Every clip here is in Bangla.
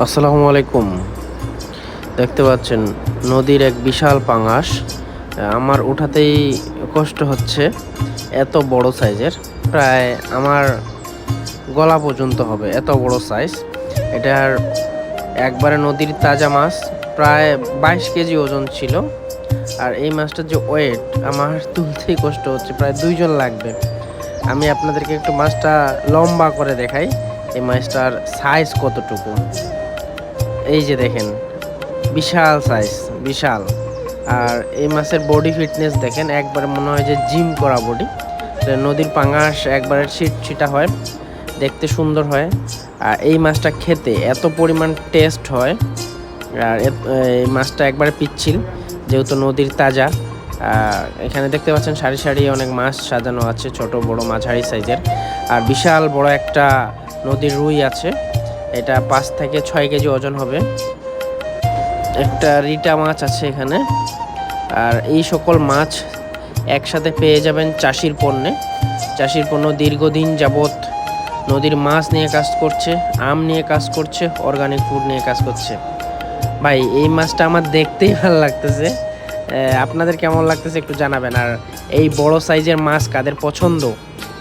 আসসালামু আলাইকুম। দেখতে পাচ্ছেন নদীর এক বিশাল পাঙাশ। আমার উঠাতেই কষ্ট হচ্ছে, এত বড় সাইজের, প্রায় আমার গলা পর্যন্ত হবে, এত বড় সাইজ। এটার একবারে নদীর তাজা মাছ, প্রায় 22 কেজি ওজন ছিল। আর এই মাছটার যে ওয়েট, আমার তুলতেই কষ্ট হচ্ছে, প্রায় 2 জন লাগবে। আমি আপনাদেরকে একটু মাছটা লম্বা করে দেখাই, এই মাছটার সাইজ কতটুকু। এই যে দেখেন, বিশাল সাইজ, বিশাল। আর এই মাছের বডি ফিটনেস দেখেন, একবার মনে হয় যে জিম করা বডি। নদীর পাঙাশ একবারে ছিটছিটা হয়, দেখতে সুন্দর হয়। আর এই মাছটা খেতে এত পরিমাণ টেস্ট হয়। আর এই মাছটা একবারে পিচ্ছিল, যেহেতু নদীর তাজা। আর এখানে দেখতে পাচ্ছেন সারি সারি অনেক মাছ সাজানো আছে, ছোট বড় মাঝারি সাইজের। আর বিশাল বড় একটা নদীর রুই আছে, এটা 5 থেকে 6 কেজি ওজন হবে। একটা রিটা মাছ আছে এখানে। আর এই সকল মাছ একসাথে পেয়ে যাবেন চাষির পণ্যে। চাষির পণ্য দীর্ঘদিন যাবৎ নদীর মাছ নিয়ে কাজ করছে, আম নিয়ে কাজ করছে, অর্গানিক ফুড নিয়ে কাজ করছে। ভাই, এই মাছটা আমার দেখতেই ভালো লাগতেছে। আপনাদের কেমন লাগতেছে একটু জানাবেন। আর এই বড় সাইজের মাছ কাদের পছন্দ,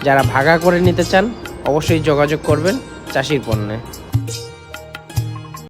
যারা ভাগা করে নিতে চান, অবশ্যই যোগাযোগ করবেন চাষির পণ্যে।